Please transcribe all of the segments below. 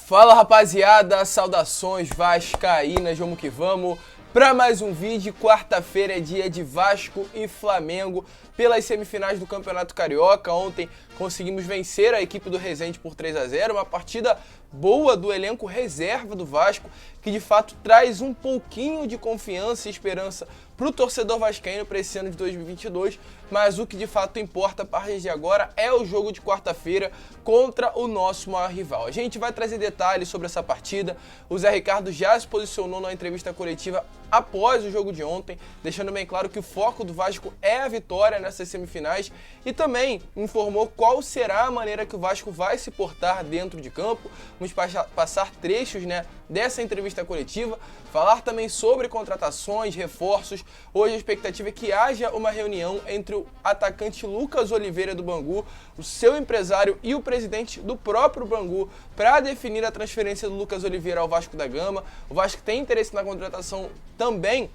Fala rapaziada, saudações vascaínas, vamos que vamos para mais um vídeo. Quarta-feira é dia de Vasco e Flamengo pelas semifinais do Campeonato Carioca. Ontem conseguimos vencer a equipe do Resende por 3-0, uma partida boa do elenco reserva do Vasco, que de fato traz um pouquinho de confiança e esperança para o torcedor vascaíno para esse ano de 2022, mas o que de fato importa a partir de agora é o jogo de quarta-feira contra o nosso maior rival. A gente vai trazer detalhes sobre essa partida. O Zé Ricardo já se posicionou na entrevista coletiva após o jogo de ontem, deixando bem claro que o foco do Vasco é a vitória nessas semifinais e também informou qual será a maneira que o Vasco vai se portar dentro de campo. Vamos passar trechos dessa entrevista coletiva, falar também sobre contratações, reforços. Hoje a expectativa é que haja uma reunião entre o atacante Lucas Oliveira do Bangu, o seu empresário e o presidente do próprio Bangu para definir a transferência do Lucas Oliveira ao Vasco da Gama. O Vasco tem interesse na contratação também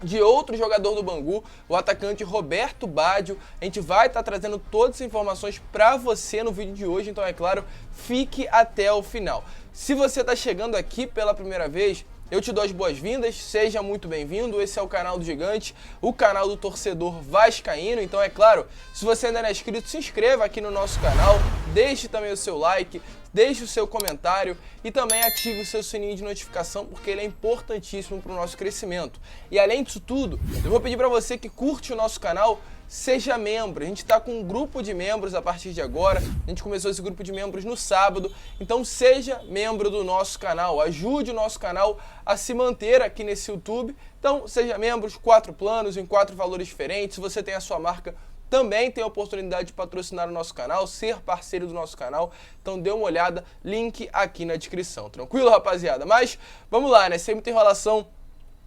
de outro jogador do Bangu, o atacante Roberto Baggio. A gente vai estar trazendo todas as informações para você no vídeo de hoje, então é claro, fique até o final. Se você está chegando aqui pela primeira vez, eu te dou as boas-vindas, seja muito bem-vindo. Esse é o canal do Gigante, o canal do torcedor vascaíno. Então é claro, se você ainda não é inscrito, se inscreva aqui no nosso canal, deixe também o seu like, deixe o seu comentário e também ative o seu sininho de notificação, porque ele é importantíssimo para o nosso crescimento. E além disso tudo, eu vou pedir para você que curte o nosso canal, seja membro. A gente está com um grupo de membros a partir de agora. A gente começou esse grupo de membros no sábado. Então seja membro do nosso canal. Ajude o nosso canal a se manter aqui nesse YouTube. Então seja membro, 4 planos em 4 valores diferentes. Se você tem a sua marca, também tem a oportunidade de patrocinar o nosso canal, ser parceiro do nosso canal. Então dê uma olhada, link aqui na descrição. Tranquilo, rapaziada? Mas vamos lá, sem muita enrolação.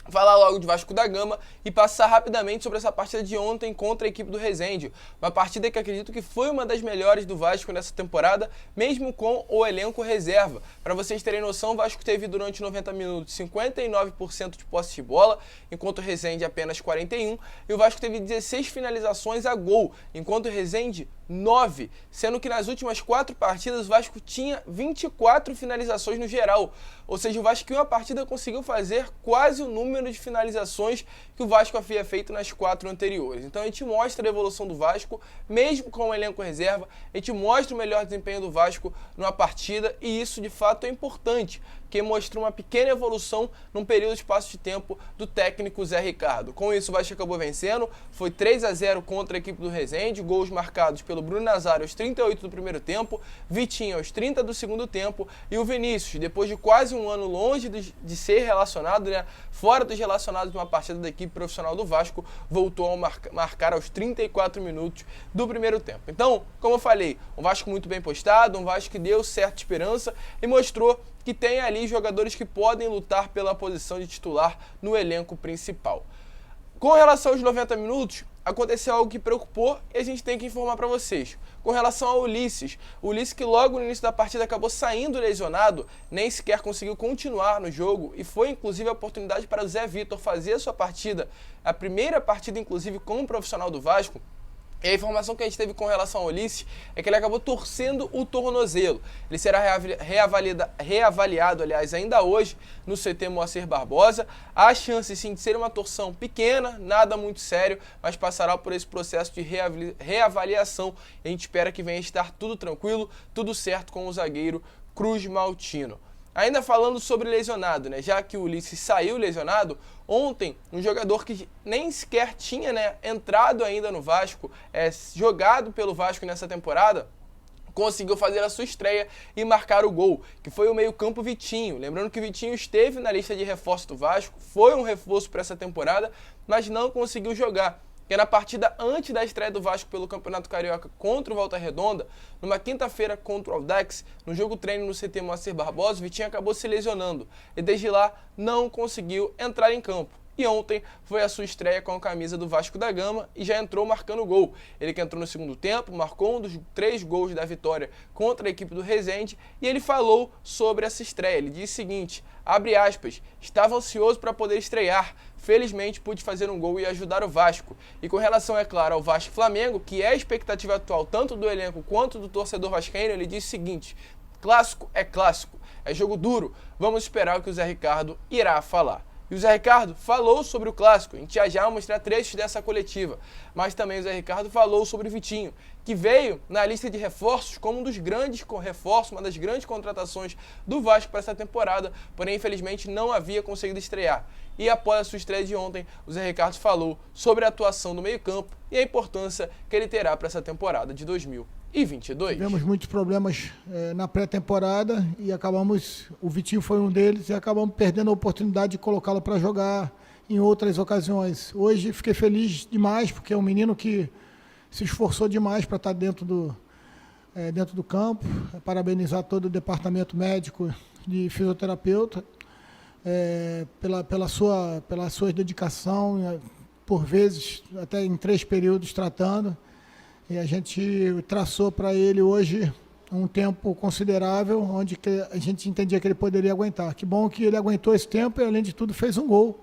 Falar logo de Vasco da Gama e passar rapidamente sobre essa partida de ontem contra a equipe do Resende. Uma partida que acredito que foi uma das melhores do Vasco nessa temporada, mesmo com o elenco reserva. Para vocês terem noção, o Vasco teve durante 90 minutos 59% de posse de bola, enquanto o Resende apenas 41%. E o Vasco teve 16 finalizações a gol, enquanto o Resende 9, sendo que nas últimas 4 partidas o Vasco tinha 24 finalizações no geral. Ou seja, o Vasco em uma partida conseguiu fazer quase o número de finalizações que o Vasco havia feito nas 4 anteriores. Então a gente mostra a evolução do Vasco, mesmo com o elenco reserva, a gente mostra o melhor desempenho do Vasco numa partida e isso de fato é importante, que mostrou uma pequena evolução num período de espaço de tempo do técnico Zé Ricardo. Com isso o Vasco acabou vencendo, foi 3-0 contra a equipe do Resende, gols marcados pelo Bruno Nazário aos 38 do primeiro tempo, Vitinho aos 30 do segundo tempo e o Vinícius, depois de quase um ano longe de ser relacionado, fora dos relacionados de uma partida da equipe profissional do Vasco, voltou a marcar aos 34 minutos do primeiro tempo. Então, como eu falei, um Vasco muito bem postado, um Vasco que deu certa esperança e mostrou que tem ali jogadores que podem lutar pela posição de titular no elenco principal. Com relação aos 90 minutos, aconteceu algo que preocupou e a gente tem que informar para vocês. Com relação ao Ulisses, o Ulisses que logo no início da partida acabou saindo lesionado, nem sequer conseguiu continuar no jogo e foi inclusive a oportunidade para o Zé Vitor fazer a sua partida, a primeira partida inclusive como profissional do Vasco. E a informação que a gente teve com relação ao Ulisses é que ele acabou torcendo o tornozelo. Ele será reavaliado, ainda hoje no CT Moacir Barbosa. Há chance sim de ser uma torção pequena, nada muito sério, mas passará por esse processo de reavaliação. E a gente espera que venha estar tudo tranquilo, tudo certo com o zagueiro Cruz Maltino. Ainda falando sobre lesionado, já que o Ulisses saiu lesionado, ontem um jogador que nem sequer tinha entrado ainda no Vasco, jogado pelo Vasco nessa temporada, conseguiu fazer a sua estreia e marcar o gol, que foi o meio-campo Vitinho. Lembrando que o Vitinho esteve na lista de reforço do Vasco, foi um reforço para essa temporada, mas não conseguiu jogar. Que na partida antes da estreia do Vasco pelo Campeonato Carioca contra o Volta Redonda, numa quinta-feira contra o Audax, no jogo treino no CT Moacir Barbosa, o Vitinho acabou se lesionando e desde lá não conseguiu entrar em campo. E ontem foi a sua estreia com a camisa do Vasco da Gama e já entrou marcando gol. Ele que entrou no segundo tempo, marcou um dos 3 gols da vitória contra a equipe do Resende e ele falou sobre essa estreia. Ele disse o seguinte, abre aspas, estava ansioso para poder estrear, felizmente pude fazer um gol e ajudar o Vasco. E com relação, é claro, ao Vasco e Flamengo, que é a expectativa atual tanto do elenco quanto do torcedor vascaíno, ele disse o seguinte, clássico é clássico. é jogo duro. Vamos esperar o que o Zé Ricardo irá falar. E o Zé Ricardo falou sobre o clássico, a gente já vai mostrar trechos dessa coletiva, mas também o Zé Ricardo falou sobre o Vitinho, que veio na lista de reforços como um dos grandes reforços, uma das grandes contratações do Vasco para essa temporada, porém infelizmente não havia conseguido estrear. E após a sua estreia de ontem, o Zé Ricardo falou sobre a atuação do meio-campo e a importância que ele terá para essa temporada de 2022. Tivemos muitos problemas na pré-temporada e o Vitinho foi um deles, e acabamos perdendo a oportunidade de colocá-lo para jogar em outras ocasiões. Hoje fiquei feliz demais, porque é um menino que se esforçou demais para estar dentro do campo. Parabenizar todo o departamento médico de fisioterapeuta pela sua dedicação, por vezes até em 3 períodos tratando. E a gente traçou para ele hoje um tempo considerável, onde a gente entendia que ele poderia aguentar. Que bom que ele aguentou esse tempo e, além de tudo, fez um gol.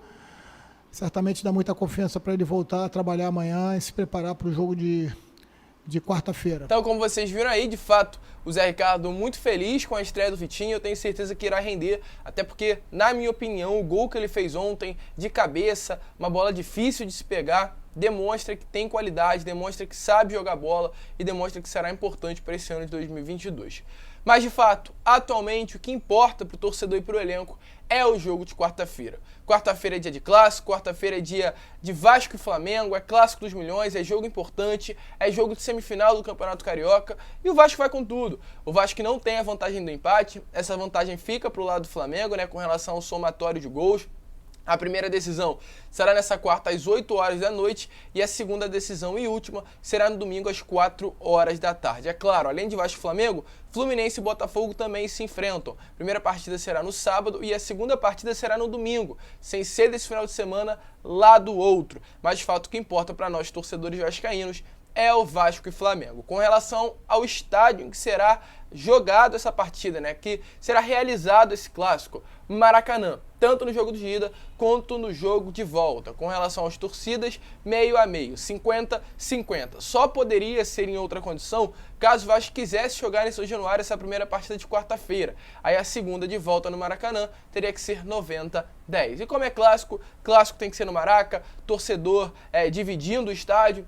Certamente dá muita confiança para ele voltar a trabalhar amanhã e se preparar para o jogo de quarta-feira. Então, como vocês viram aí, de fato, o Zé Ricardo muito feliz com a estreia do Vitinho. Eu tenho certeza que irá render, até porque, na minha opinião, o gol que ele fez ontem, de cabeça, uma bola difícil de se pegar, demonstra que tem qualidade, demonstra que sabe jogar bola e demonstra que será importante para esse ano de 2022. Mas, de fato, atualmente, o que importa para o torcedor e para o elenco é o jogo de quarta-feira. Quarta-feira é dia de clássico, quarta-feira é dia de Vasco e Flamengo, é clássico dos milhões, é jogo importante, é jogo de semifinal do Campeonato Carioca e o Vasco vai com tudo. O Vasco não tem a vantagem do empate, essa vantagem fica para o lado do Flamengo, né, com relação ao somatório de gols. A primeira decisão será nessa quarta às 8 horas da noite e a segunda decisão e última será no domingo às 4 horas da tarde. É claro, além de Vasco e Flamengo, Fluminense e Botafogo também se enfrentam. A primeira partida será no sábado e a segunda partida será no domingo, sem ser desse final de semana lá do outro. Mas de fato o que importa para nós torcedores vascaínos é o Vasco e Flamengo. Com relação ao estádio em que será jogado essa partida, né, que será realizado esse clássico, Maracanã, tanto no jogo de ida quanto no jogo de volta. Com relação às torcidas, meio a meio, 50-50. Só poderia ser em outra condição caso o Vasco quisesse jogar em São Januário essa primeira partida de quarta-feira. Aí a segunda de volta no Maracanã teria que ser 90-10. E como é clássico, clássico tem que ser no Maraca, torcedor dividindo o estádio,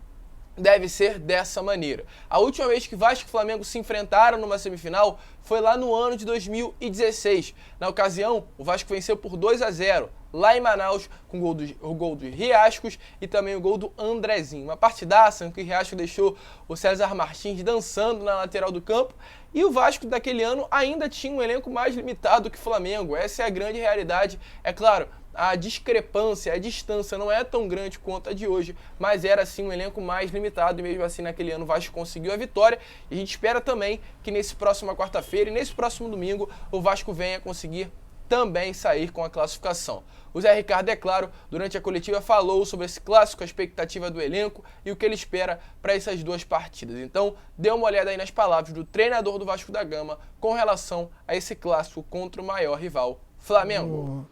deve ser dessa maneira. A última vez que Vasco e Flamengo se enfrentaram numa semifinal foi lá no ano de 2016. Na ocasião, o Vasco venceu por 2-0, lá em Manaus, com o gol do Riascos e também o gol do Andrezinho. Uma partidaça em que o Riascos deixou o César Martins dançando na lateral do campo. E o Vasco daquele ano ainda tinha um elenco mais limitado que o Flamengo. Essa é a grande realidade. É claro, a discrepância, a distância não é tão grande quanto a de hoje, mas era sim um elenco mais limitado e mesmo assim naquele ano o Vasco conseguiu a vitória e a gente espera também que nesse próxima quarta-feira e nesse próximo domingo o Vasco venha conseguir também sair com a classificação. O Zé Ricardo, é claro, durante a coletiva falou sobre esse clássico, a expectativa do elenco e o que ele espera para essas duas partidas. Então, dê uma olhada aí nas palavras do treinador do Vasco da Gama com relação a esse clássico contra o maior rival, Flamengo.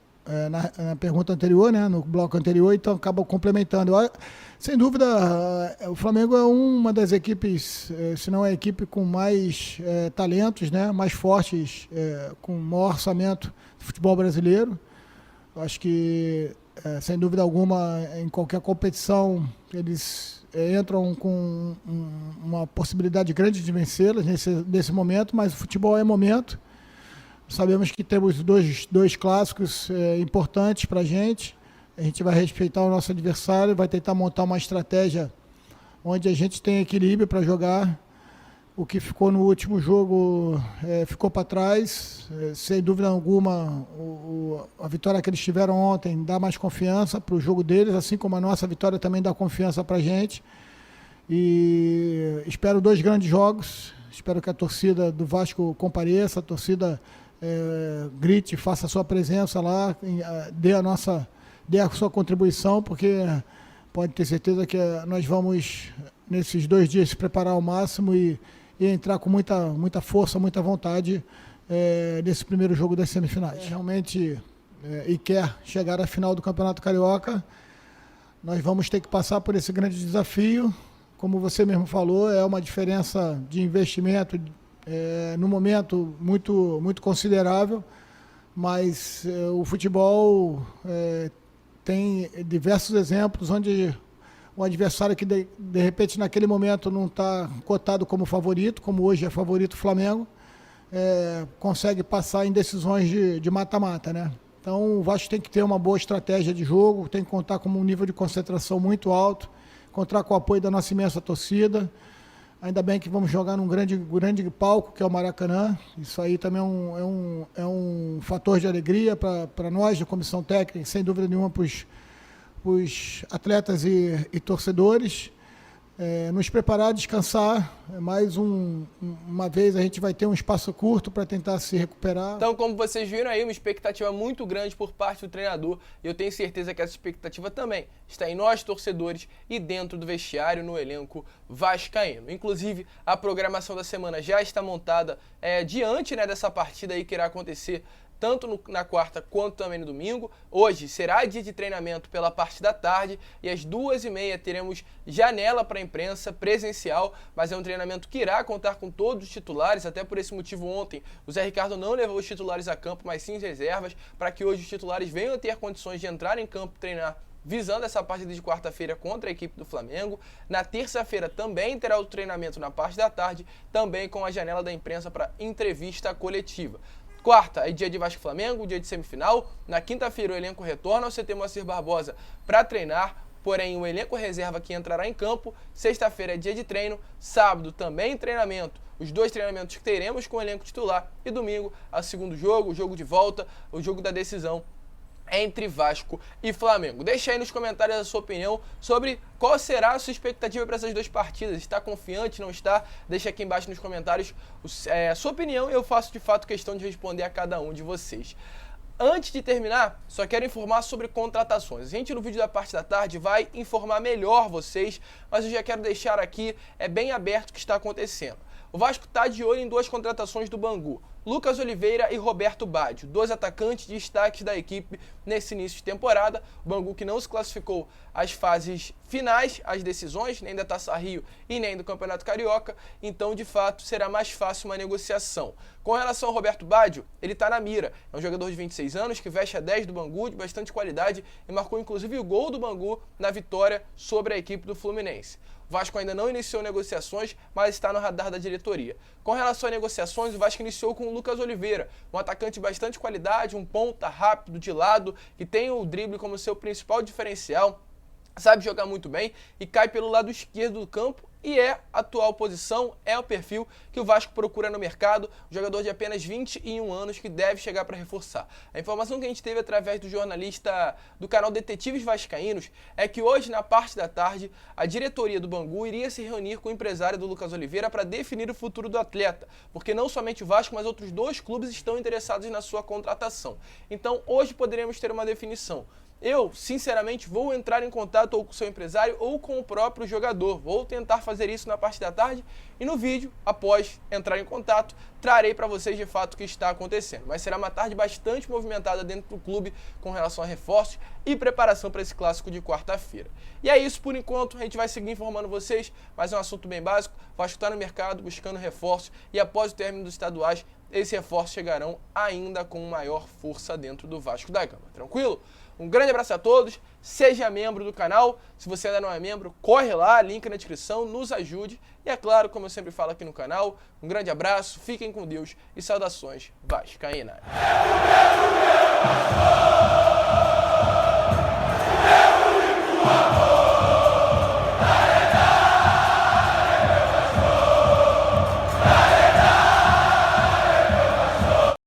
Na pergunta anterior, né, no bloco anterior, então acaba complementando. Sem dúvida, o Flamengo é uma das equipes, se não é a equipe com mais talentos, né, mais fortes, com maior orçamento do futebol brasileiro. Acho que, sem dúvida alguma, em qualquer competição, eles entram com uma possibilidade grande de vencê-las nesse momento, mas o futebol é momento. Sabemos que temos dois clássicos importantes para a gente. A gente vai respeitar o nosso adversário, vai tentar montar uma estratégia onde a gente tem equilíbrio para jogar. O que ficou no último jogo ficou para trás. Sem dúvida alguma, a vitória que eles tiveram ontem dá mais confiança para o jogo deles, assim como a nossa vitória também dá confiança para a gente. E espero 2 grandes jogos. Espero que a torcida do Vasco compareça, a torcida grite, faça a sua presença lá, dê a sua contribuição, porque pode ter certeza que nós vamos, nesses 2 dias, se preparar ao máximo e entrar com muita força, muita vontade nesse primeiro jogo das semifinais. Realmente, e quer chegar à final do Campeonato Carioca, nós vamos ter que passar por esse grande desafio. Como você mesmo falou, é uma diferença de investimento no momento muito considerável, mas o futebol tem diversos exemplos onde o adversário que de repente naquele momento não está cotado como favorito, como hoje é favorito o Flamengo, consegue passar em decisões de mata-mata, né? Então o Vasco tem que ter uma boa estratégia de jogo, tem que contar com um nível de concentração muito alto, contar com o apoio da nossa imensa torcida. Ainda bem que vamos jogar num grande palco, que é o Maracanã. Isso aí também é um fator de alegria para nós, da comissão técnica, sem dúvida nenhuma para os atletas e torcedores. Nos preparar, descansar. Mais uma vez a gente vai ter um espaço curto para tentar se recuperar. Então, como vocês viram aí, uma expectativa muito grande por parte do treinador, e eu tenho certeza que essa expectativa também está em nós, torcedores, e dentro do vestiário, no elenco vascaíno. Inclusive, a programação da semana já está montada diante dessa partida aí que irá acontecer tanto na quarta quanto também no domingo. Hoje será dia de treinamento pela parte da tarde e às 2h30 teremos janela para a imprensa presencial, mas é um treinamento que irá contar com todos os titulares. Até por esse motivo ontem o Zé Ricardo não levou os titulares a campo, mas sim as reservas, para que hoje os titulares venham a ter condições de entrar em campo e treinar, visando essa partida de quarta-feira contra a equipe do Flamengo. Na terça-feira também terá o treinamento na parte da tarde, também com a janela da imprensa para entrevista coletiva. Quarta é dia de Vasco e Flamengo, dia de semifinal. Na quinta-feira o elenco retorna ao CT Moacir Barbosa para treinar, porém o elenco reserva que entrará em campo. Sexta-feira é dia de treino, sábado também treinamento. Os 2 treinamentos que teremos com o elenco titular, e domingo o segundo jogo, o jogo de volta, o jogo da decisão entre Vasco e Flamengo. Deixa aí nos comentários a sua opinião sobre qual será a sua expectativa para essas 2 partidas. Está confiante, não está? Deixa aqui embaixo nos comentários a sua opinião e eu faço de fato questão de responder a cada um de vocês. Antes de terminar, só quero informar sobre contratações. A gente no vídeo da parte da tarde vai informar melhor vocês, mas eu já quero deixar aqui, bem aberto o que está acontecendo. O Vasco está de olho em 2 contratações do Bangu, Lucas Oliveira e Roberto Baggio, 2 atacantes de destaques da equipe nesse início de temporada. O Bangu que não se classificou às fases finais, às decisões, nem da Taça Rio e nem do Campeonato Carioca, então de fato será mais fácil uma negociação. Com relação ao Roberto Baggio, ele está na mira, é um jogador de 26 anos que veste a 10 do Bangu, de bastante qualidade e marcou inclusive o gol do Bangu na vitória sobre a equipe do Fluminense. O Vasco ainda não iniciou negociações, mas está no radar da diretoria. Com relação a negociações, o Vasco iniciou com o Lucas Oliveira, um atacante de bastante qualidade, um ponta rápido, de lado, que tem o drible como seu principal diferencial, sabe jogar muito bem e cai pelo lado esquerdo do campo e a atual posição, o perfil que o Vasco procura no mercado, um jogador de apenas 21 anos que deve chegar para reforçar. A informação que a gente teve através do jornalista do canal Detetives Vascaínos é que hoje, na parte da tarde, a diretoria do Bangu iria se reunir com o empresário do Lucas Oliveira para definir o futuro do atleta, porque não somente o Vasco, mas outros 2 clubes estão interessados na sua contratação. Então, hoje poderemos ter uma definição. Eu, sinceramente, vou entrar em contato ou com o seu empresário ou com o próprio jogador. Vou tentar fazer isso na parte da tarde e no vídeo, após entrar em contato, trarei para vocês de fato o que está acontecendo. Mas será uma tarde bastante movimentada dentro do clube com relação a reforços e preparação para esse clássico de quarta-feira. E é isso por enquanto, a gente vai seguir informando vocês, mas é um assunto bem básico. O Vasco está no mercado buscando reforços e após o término dos estaduais, esses reforços chegarão ainda com maior força dentro do Vasco da Gama. Tranquilo? Um grande abraço a todos, seja membro do canal, se você ainda não é membro, corre lá, link na descrição, nos ajude. E é claro, como eu sempre falo aqui no canal, um grande abraço, fiquem com Deus e saudações vascaínas.